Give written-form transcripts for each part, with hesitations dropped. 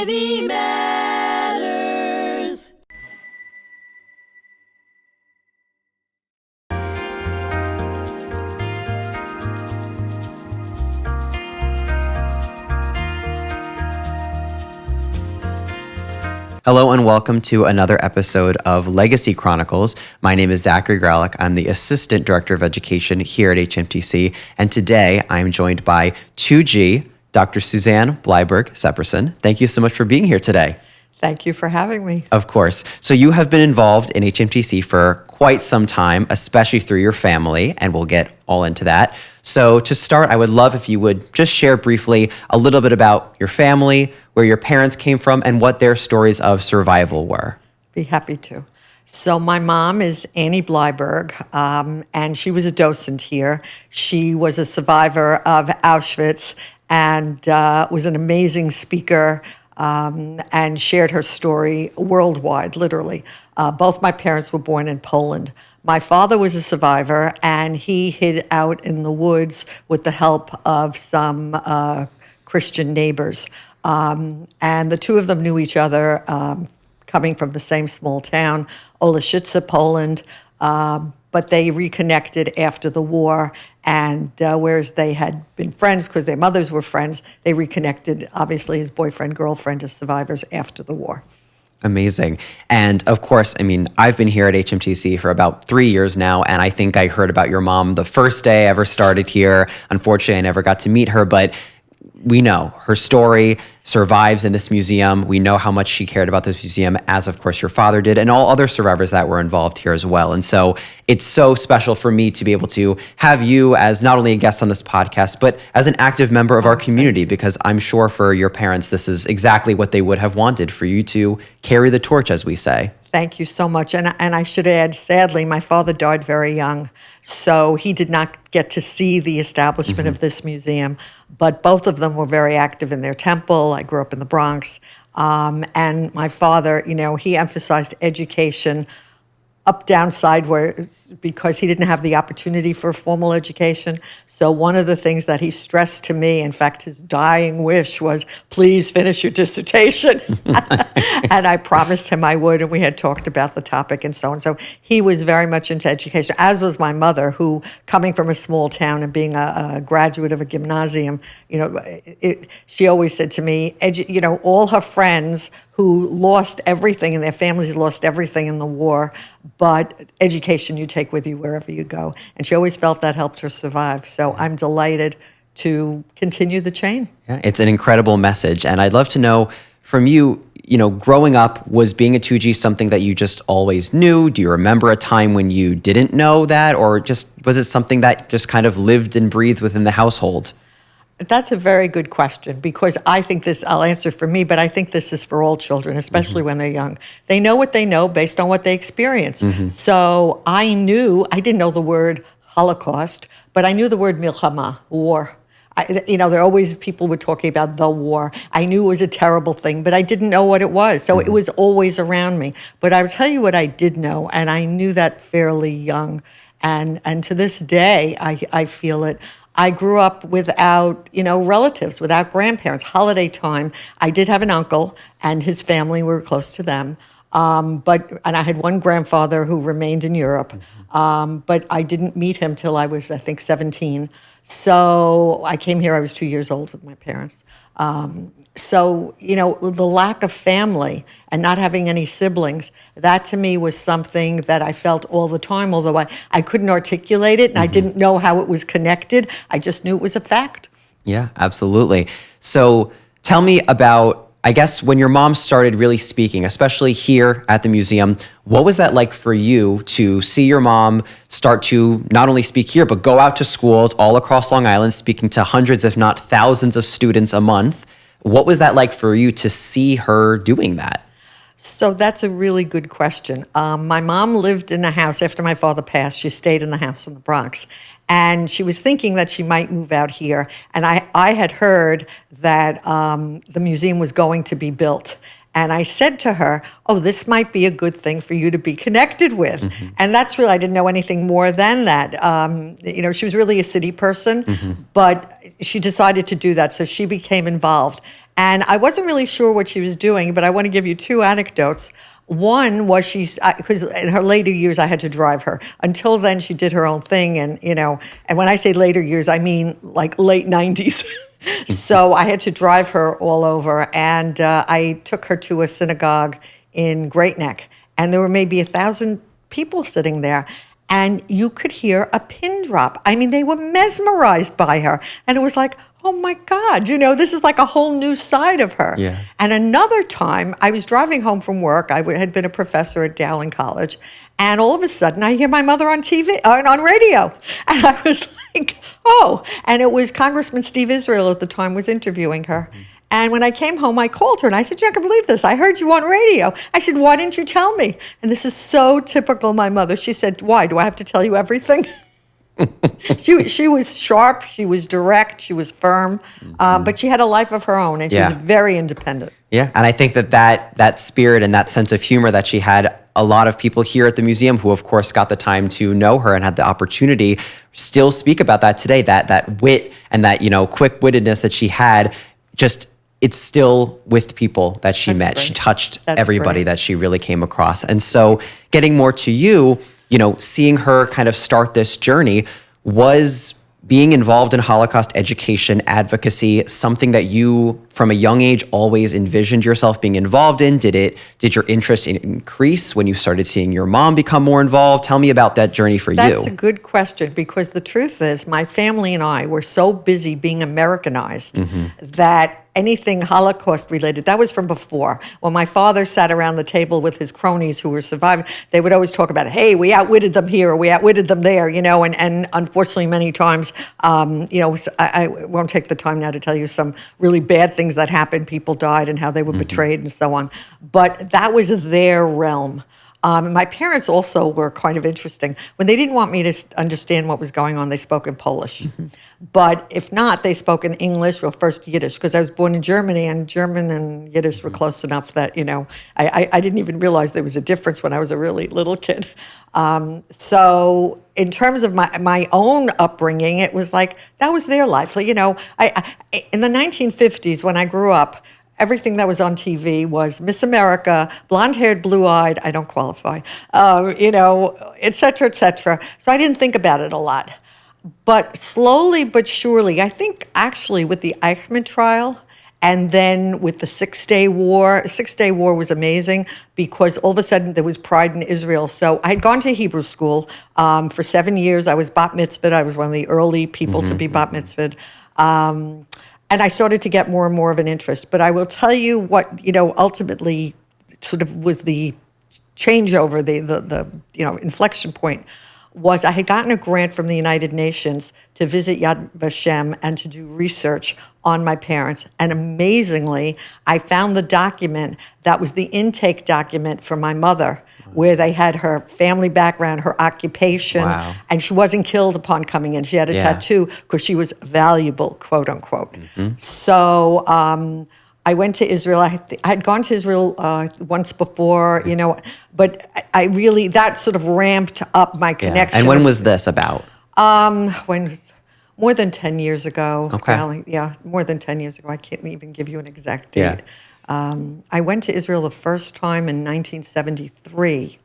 Society Matters. Hello and welcome to another episode of Legacy Chronicles. My name is Zachary Graulich. I'm the Assistant Director of Education here at HMTC. And today I'm joined by 2G, Dr. Susanne Bleiberg Seperson. Thank you so much for being here today. Thank you for having me. Of course. So you have been involved in HMTC for quite some time, especially through your family, and we'll get all into that. So to start, I would love if you would just share briefly a little bit about your family, where your parents came from, and what their stories of survival were. Be happy to. So my mom is Annie Bleiberg, and she was a docent here. She was a survivor of Auschwitz and was an amazing speaker and shared her story worldwide, literally. Both my parents were born in Poland. My father was a survivor, and he hid out in the woods with the help of some Christian neighbors. And the two of them knew each other, coming from the same small town, Oleszyce, Poland, but they reconnected after the war, and whereas they had been friends because their mothers were friends, they reconnected, obviously, as boyfriend, girlfriend, as survivors after the war. Amazing. And of course, I mean, I've been here at HMTC for about 3 years now, and I think I heard about your mom the first day I ever started here. Unfortunately, I never got to meet her, but we know her story survives in this museum. We know how much she cared about this museum, as of course your father did, and all other survivors that were involved here as well. And so it's so special for me to be able to have you as not only a guest on this podcast, but as an active member of our community, because I'm sure for your parents, this is exactly what they would have wanted, for you to carry the torch, as we say. Thank you so much. And I should add, sadly, my father died very young, so he did not get to see the establishment of this museum. But both of them were very active in their temple. I grew up in the Bronx. And my father, he emphasized education up, down, sideways, because he didn't have the opportunity for a formal education. So one of the things that he stressed to me, in fact, his dying wish was, please finish your dissertation. And I promised him I would, and we had talked about the topic and so on. So he was very much into education, as was my mother, who, coming from a small town and being a graduate of a gymnasium, she always said to me, all her friends who lost everything and their families lost everything in the war, but education you take with you wherever you go. And she always felt that helped her survive. So I'm delighted to continue the chain. Yeah, it's an incredible message. And I'd love to know from you, growing up, was being a 2G something that you just always knew? Do you remember a time when you didn't know that? Or just was it something that just kind of lived and breathed within the household? That's a very good question, because I think this, I'll answer for me, but I think this is for all children, especially when they're young. They know what they know based on what they experience. So I didn't know the word Holocaust, but I knew the word milchama, war. There are always people were talking about the war. I knew it was a terrible thing, but I didn't know what it was. So it was always around me. But I will tell you what I did know, and I knew that fairly young. And to this day, I feel it. I grew up without, relatives, without grandparents. Holiday time, I did have an uncle and his family, we were close to them. And I had one grandfather who remained in Europe, but I didn't meet him till I was, I think, 17. So I came here, I was 2 years old with my parents. So, the lack of family and not having any siblings, that to me was something that I felt all the time, although I couldn't articulate it and I didn't know how it was connected. I just knew it was a fact. Yeah, absolutely. So tell me about, I guess, when your mom started really speaking, especially here at the museum, what was that like for you to see your mom start to not only speak here, but go out to schools all across Long Island, speaking to hundreds, if not thousands of students a month? What was that like for you to see her doing that? So that's a really good question. My mom lived in the house after my father passed. She stayed in the house in the Bronx. And she was thinking that she might move out here. And I had heard that the museum was going to be built. And I said to her, oh, this might be a good thing for you to be connected with. And that's really, I didn't know anything more than that. She was really a city person, but she decided to do that. So she became involved. And I wasn't really sure what she was doing, but I want to give you two anecdotes. One was because in her later years, I had to drive her. Until then, she did her own thing. And when I say later years, I mean like late 90s. So I had to drive her all over. And I took her to a synagogue in Great Neck. And there were maybe 1,000 people sitting there. And you could hear a pin drop. I mean, they were mesmerized by her. And it was like, oh my God, this is like a whole new side of her. Yeah. And another time, I was driving home from work. I had been a professor at Dowling College. And all of a sudden, I hear my mother on TV, on radio. And I was like, oh. And it was Congressman Steve Israel at the time was interviewing her. And when I came home, I called her and I said, I can't believe this. I heard you on radio. I said, why didn't you tell me? And this is so typical my mother. She said, why? Do I have to tell you everything? She was sharp, she was direct, she was firm, but she had a life of her own, and she was very independent. Yeah, and I think that spirit and that sense of humor that she had, a lot of people here at the museum who, of course, got the time to know her and had the opportunity still speak about that today, that wit and that, quick-wittedness that she had, it's still with people that she met. Great. She touched everybody that she really came across. And so getting more to you, seeing her kind of start this journey, was being involved in Holocaust education, advocacy, something that you, from a young age, always envisioned yourself being involved in? Did your interest increase when you started seeing your mom become more involved? Tell me about that journey for you. That's a good question, because the truth is my family and I were so busy being Americanized that anything Holocaust related, that was from before. When my father sat around the table with his cronies who were surviving, they would always talk about, hey, we outwitted them here, or we outwitted them there, and unfortunately many times, I won't take the time now to tell you some really bad things that happened. People died and how they were betrayed and so on. But that was their realm. My parents also were kind of interesting. When they didn't want me to understand what was going on, they spoke in Polish. But if not, they spoke in English or first Yiddish, because I was born in Germany, and German and Yiddish were close enough that, I didn't even realize there was a difference when I was a really little kid. So in terms of my own upbringing, it was like, that was their life. In the 1950s, when I grew up, everything that was on TV was Miss America, blonde-haired, blue-eyed, I don't qualify, et cetera, et cetera. So I didn't think about it a lot. But slowly but surely, I think actually with the Eichmann trial, and then with the Six-Day War was amazing because all of a sudden there was pride in Israel. So I had gone to Hebrew school for 7 years. I was bat mitzvahed. I was one of the early people to be bat mitzvahed. And I started to get more and more of an interest. But I will tell you what, ultimately sort of was the changeover, the inflection point, was I had gotten a grant from the United Nations to visit Yad Vashem and to do research on my parents. And amazingly, I found the document that was the intake document for my mother, where they had her family background, her occupation, and she wasn't killed upon coming in. She had a tattoo because she was valuable, quote unquote. So I went to Israel. I had gone to Israel once before, but I really, that sort of ramped up my connection. And when was this about? More than 10 years ago. Okay. Yeah, more than 10 years ago. I can't even give you an exact date. I went to Israel the first time in 1973.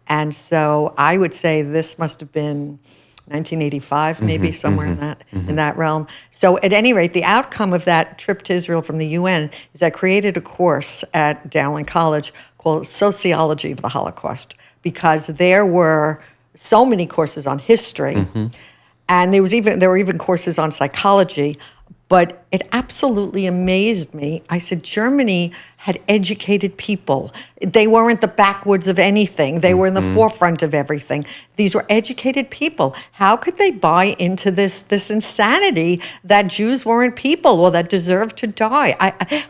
And so I would say this must have been 1985, maybe somewhere in that realm. So at any rate, the outcome of that trip to Israel from the UN is I created a course at Dowling College called Sociology of the Holocaust, because there were so many courses on history, and there were even courses on psychology. But it absolutely amazed me. I said, Germany had educated people. They weren't the backwoods of anything. They were in the forefront of everything. These were educated people. How could they buy into this insanity that Jews weren't people or that deserved to die?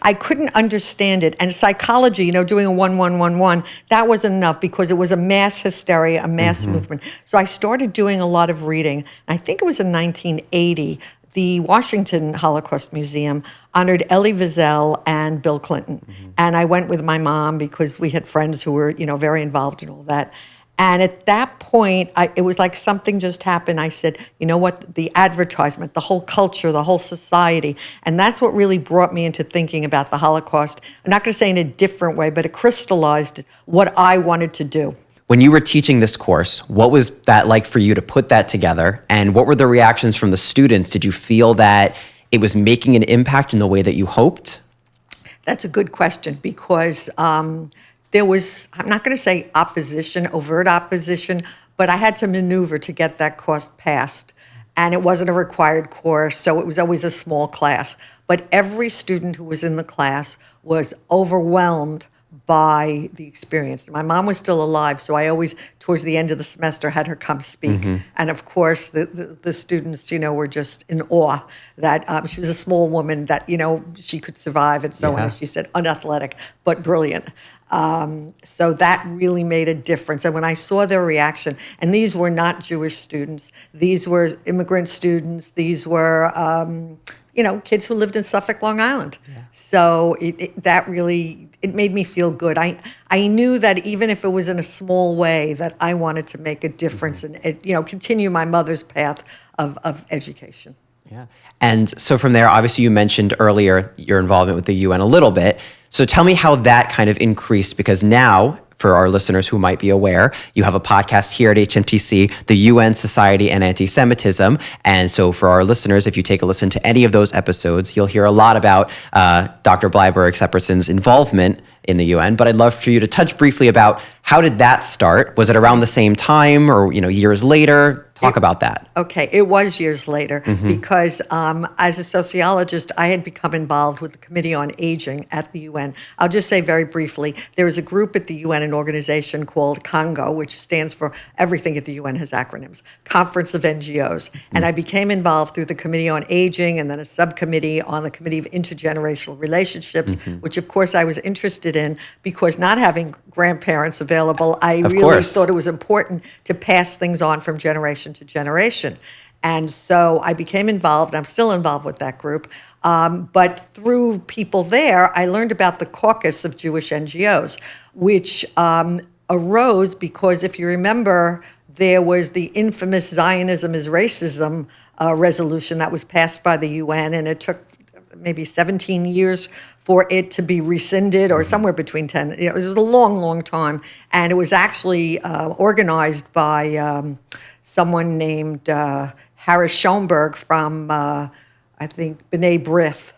I couldn't understand it. And psychology, doing a 1-1-1-1, that was enough because it was a mass hysteria, a mass movement. So I started doing a lot of reading. I think it was in 1980 the Washington Holocaust Museum honored Elie Wiesel and Bill Clinton. And I went with my mom because we had friends who were, very involved in all that. And at that point, it was like something just happened. I said, you know what, the advertisement, the whole culture, the whole society. And that's what really brought me into thinking about the Holocaust. I'm not going to say in a different way, but it crystallized what I wanted to do. When you were teaching this course, what was that like for you to put that together? And what were the reactions from the students? Did you feel that it was making an impact in the way that you hoped? That's a good question because there was, I'm not going to say opposition, overt opposition, but I had to maneuver to get that course passed. And it wasn't a required course, so it was always a small class. But every student who was in the class was overwhelmed by the experience. My mom was still alive, so I always, towards the end of the semester, had her come speak. And of course, the students, were just in awe that she was a small woman, that, she could survive and so on. As she said, unathletic, but brilliant. So that really made a difference. And when I saw their reaction, and these were not Jewish students, these were immigrant students, these were, kids who lived in Suffolk, Long Island. So that really, it made me feel good. I knew that even if it was in a small way, that I wanted to make a difference and, continue my mother's path of education. Yeah. And so from there, obviously you mentioned earlier your involvement with the UN a little bit. So tell me how that kind of increased, because now, for our listeners who might be aware, you have a podcast here at HMTC, the UN Society and Antisemitism. And so for our listeners, if you take a listen to any of those episodes, you'll hear a lot about Dr. Bleiberg Seperson's involvement in the UN. But I'd love for you to touch briefly about how did that start? Was it around the same time or years later? Talk about that. Okay, it was years later because as a sociologist, I had become involved with the Committee on Aging at the UN. I'll just say very briefly, there is a group at the UN, an organization called CONGO, which stands for, everything at the UN has acronyms, Conference of NGOs. And I became involved through the Committee on Aging and then a subcommittee on the Committee of Intergenerational Relationships, which of course I was interested in because not having grandparents available, I really thought it was important to pass things on from generation to generation. And so I became involved. I'm still involved with that group. But through people there, I learned about the caucus of Jewish NGOs, which arose because, if you remember, there was the infamous Zionism is racism resolution that was passed by the UN, and it took maybe 17 years for it to be rescinded, or somewhere between 10. It was a long, long time. And it was actually organized by someone named Harris Schoenberg from, I think, B'nai B'rith,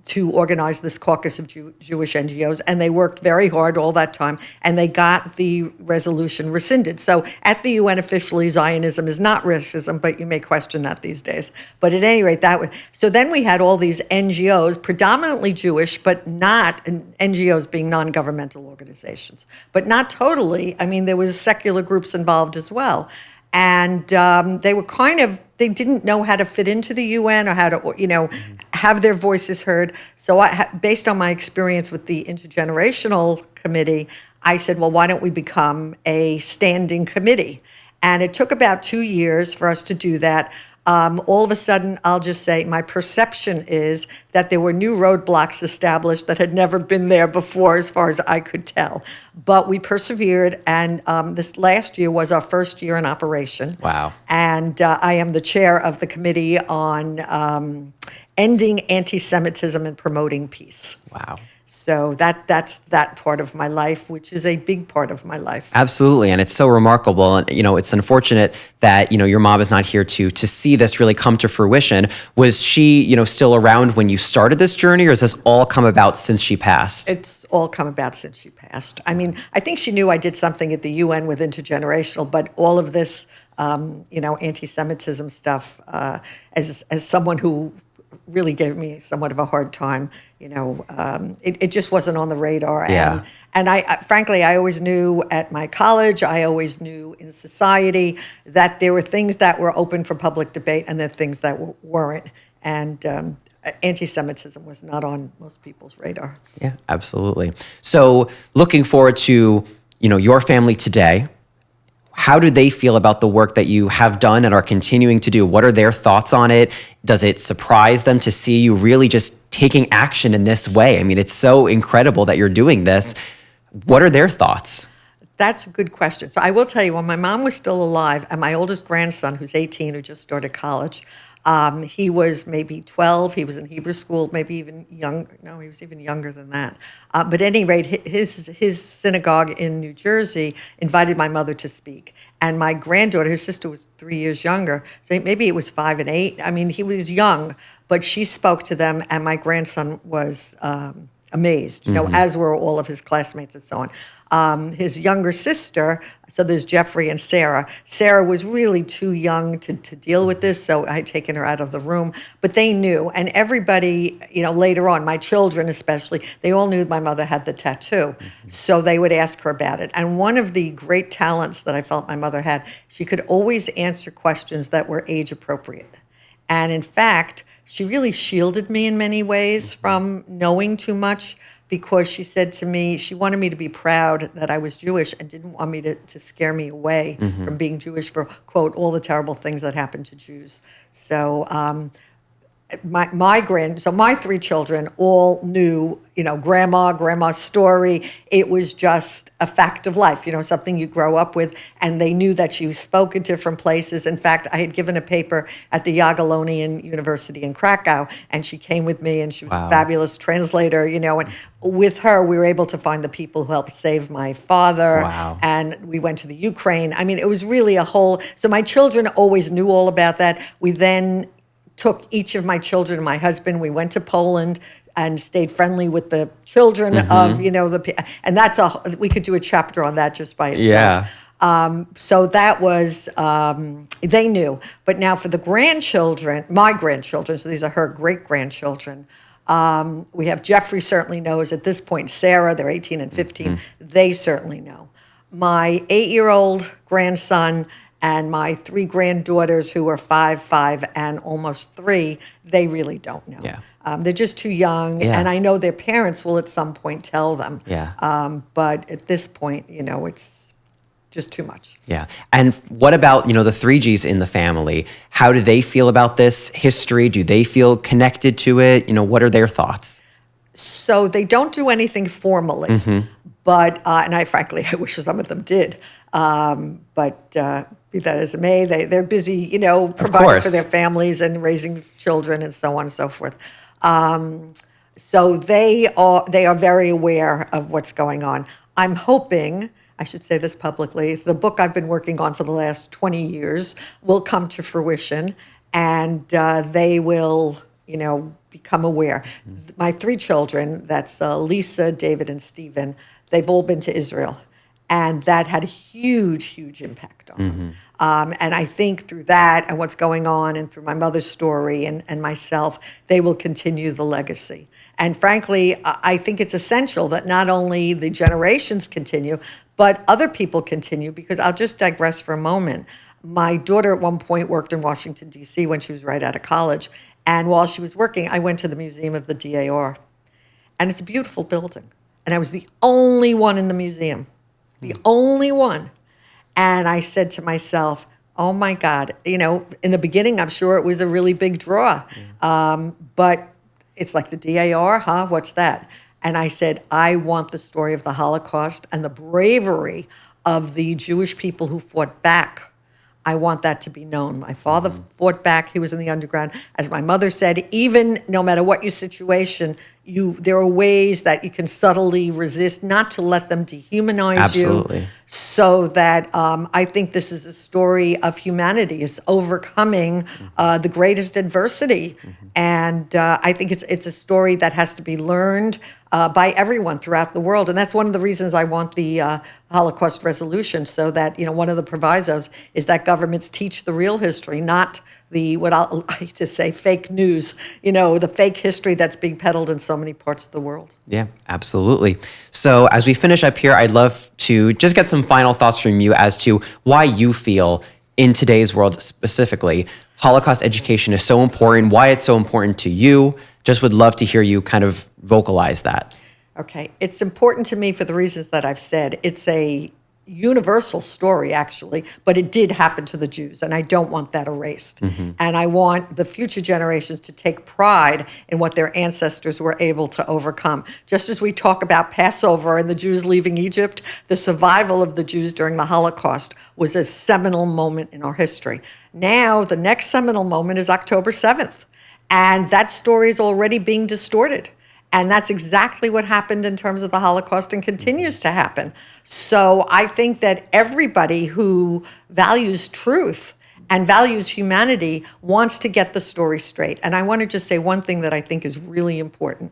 to organize this caucus of Jewish NGOs. And they worked very hard all that time, and they got the resolution rescinded. So at the UN, officially, Zionism is not racism, but you may question that these days. But at any rate, so then we had all these NGOs, predominantly Jewish, but not, NGOs being non-governmental organizations, but not totally. I mean, there was secular groups involved as well. And they were they didn't know how to fit into the UN or how to, have their voices heard. So based on my experience with the Intergenerational Committee, I said, well, why don't we become a standing committee? And it took about 2 years for us to do that. All of a sudden, I'll just say my perception is that there were new roadblocks established that had never been there before, as far as I could tell. But we persevered, and this last year was our first year in operation. Wow. And I am the chair of the committee on ending anti-Semitism and promoting peace. Wow. So that's that part of my life, which is a big part of my life. Absolutely, and it's so remarkable. And it's unfortunate that your mom is not here to see this really come to fruition. Was she still around when you started this journey, or has this all come about since she passed? It's all come about since she passed. I mean, I think she knew I did something at the UN with intergenerational, but all of this, anti-Semitism stuff, as someone who really gave me somewhat of a hard time. It just wasn't on the radar. Yeah. And I frankly, I always knew at my college, I always knew in society that there were things that were open for public debate and there were things that weren't. And anti-Semitism was not on most people's radar. Yeah, absolutely. So looking forward to, your family today, how do they feel about the work that you have done and are continuing to do? What are their thoughts on it? Does it surprise them to see you really just taking action in this way? I mean, it's so incredible that you're doing this. What are their thoughts? That's a good question. So I will tell you, when my mom was still alive, and my oldest grandson, who's 18, who just started college, he was maybe 12. He was in Hebrew school, maybe even younger. No, he was even younger than that. But at any rate, his synagogue in New Jersey invited my mother to speak. And my granddaughter, her sister was 3 years younger, so maybe it was 5 and 8. I mean, he was young, but she spoke to them, and my grandson was amazed, as were all of his classmates and so on. His younger sister, so there's Jeffrey and Sarah. Sarah was really too young to deal with this, so I had taken her out of the room. But they knew, and everybody, later on, my children especially, they all knew my mother had the tattoo. So they would ask her about it. And one of the great talents that I felt my mother had, she could always answer questions that were age appropriate. And in fact, she really shielded me in many ways from knowing too much, because she said to me, she wanted me to be proud that I was Jewish and didn't want me to scare me away from being Jewish for, quote, all the terrible things that happened to Jews. So my 3 children all knew, grandma's story. It was just a fact of life, something you grow up with. And they knew that she spoke in different places. In fact, I had given a paper at the Jagiellonian University in Krakow, and she came with me, and she was a fabulous translator, and with her, we were able to find the people who helped save my father. Wow. And we went to the Ukraine. I mean, it was really so my children always knew all about that. We then took each of my children and my husband. We went to Poland and stayed friendly with the children of, and we could do a chapter on that just by itself. Yeah. So that was, they knew. But now for the grandchildren, my grandchildren, so these are her great-grandchildren, we have Jeffrey certainly knows at this point, Sarah, they're 18 and 15, they certainly know. My 8-year-old grandson and my 3 granddaughters, who are 5, and almost 3, they really don't know. Yeah. They're just too young, and I know their parents will at some point tell them. Yeah. But at this point, it's just too much. Yeah. And what about, the 3Gs in the family? How do they feel about this history? Do they feel connected to it? What are their thoughts? So they don't do anything formally, but, and I wish some of them did. But be that as it may, they're busy, providing for their families and raising children and so on and so forth. So they are very aware of what's going on. I'm hoping, I should say this publicly, the book I've been working on for the last 20 years will come to fruition, and they will, become aware. My 3 children, that's Lisa, David, and Stephen, they've all been to Israel. And that had a huge, huge impact on them. And I think through that and what's going on and through my mother's story and myself, they will continue the legacy. And frankly, I think it's essential that not only the generations continue, but other people continue, because I'll just digress for a moment. My daughter at one point worked in Washington, D.C. when she was right out of college. And while she was working, I went to the Museum of the DAR. And it's a beautiful building. And I was the only one in the museum. The only one. And I said to myself, oh my God, in the beginning, I'm sure it was a really big draw. But it's like the DAR, huh? What's that? And I said, I want the story of the Holocaust and the bravery of the Jewish people who fought back. I want that to be known. My father fought back. He was in the underground. As my mother said, even no matter what your situation, there are ways that you can subtly resist, not to let them dehumanize you. So that I think this is a story of humanity. It's overcoming the greatest adversity. And I think it's a story that has to be learned by everyone throughout the world. And that's one of the reasons I want the Holocaust resolution, so that, one of the provisos is that governments teach the real history, not what I like to say, fake news, the fake history that's being peddled in so many parts of the world. Yeah, absolutely. So as we finish up here, I'd love to just get some final thoughts from you as to why you feel in today's world specifically, Holocaust education is so important, why it's so important to you. Just would love to hear you kind of vocalize that. Okay. It's important to me for the reasons that I've said. It's a universal story, actually, but it did happen to the Jews, and I don't want that erased. And I want the future generations to take pride in what their ancestors were able to overcome. Just as we talk about Passover and the Jews leaving Egypt, the survival of the Jews during the Holocaust was a seminal moment in our history. Now, the next seminal moment is October 7th, and that story is already being distorted. And that's exactly what happened in terms of the Holocaust and continues to happen. So I think that everybody who values truth and values humanity wants to get the story straight. And I want to just say one thing that I think is really important.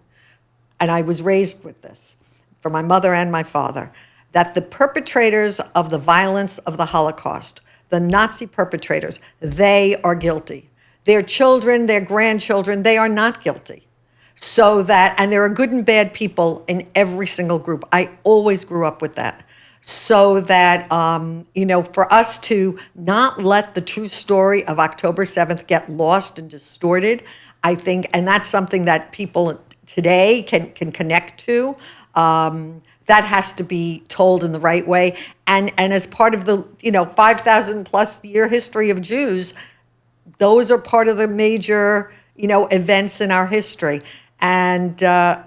And I was raised with this from my mother and my father, that the perpetrators of the violence of the Holocaust, the Nazi perpetrators, they are guilty. Their children, their grandchildren, they are not guilty. So that, and there are good and bad people in every single group. I always grew up with that. So that, for us to not let the true story of October 7th get lost and distorted, I think, and that's something that people today can connect to, that has to be told in the right way. And as part of the, 5,000 plus year history of Jews, those are part of the major, events in our history. And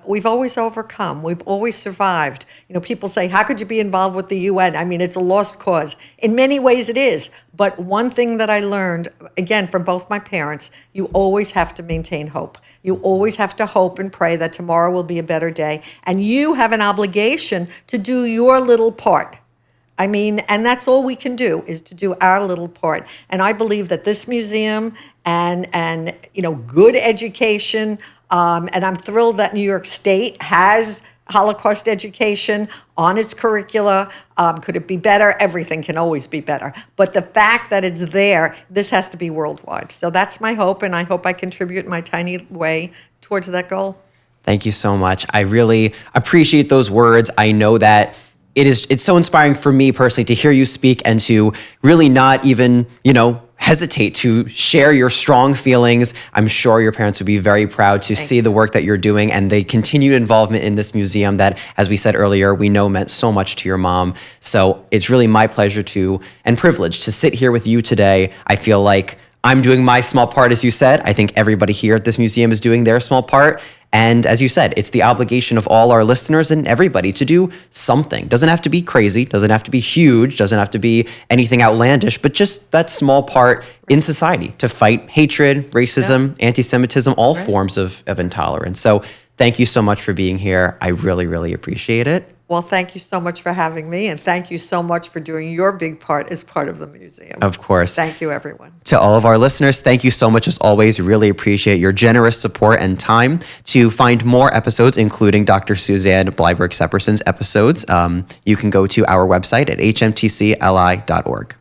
we've always overcome. We've always survived. People say, how could you be involved with the UN? I mean, it's a lost cause. In many ways it is. But one thing that I learned, again, from both my parents, you always have to maintain hope. You always have to hope and pray that tomorrow will be a better day. And you have an obligation to do your little part. I mean, and that's all we can do, is to do our little part. And I believe that this museum and good education, and I'm thrilled that New York State has Holocaust education on its curricula. Could it be better? Everything can always be better. But the fact that it's there, this has to be worldwide. So that's my hope, and I hope I contribute in my tiny way towards that goal. Thank you so much. I really appreciate those words. I know that it's so inspiring for me personally to hear you speak and to really not even, hesitate to share your strong feelings. I'm sure your parents would be very proud to see the work that you're doing and the continued involvement in this museum that, as we said earlier, we know meant so much to your mom. So it's really my pleasure and privilege to sit here with you today. I feel like I'm doing my small part, as you said. I think everybody here at this museum is doing their small part. And as you said, it's the obligation of all our listeners and everybody to do something. Doesn't have to be crazy, doesn't have to be huge, doesn't have to be anything outlandish, but just that small part in society to fight hatred, racism, anti-Semitism, all forms of intolerance. So thank you so much for being here. I really, really appreciate it. Well, thank you so much for having me, and thank you so much for doing your big part as part of the museum. Of course. Thank you, everyone. To all of our listeners, thank you so much as always. Really appreciate your generous support and time. To find more episodes, including Dr. Susanne Bleiberg Seperson's episodes, you can go to our website at hmtcli.org.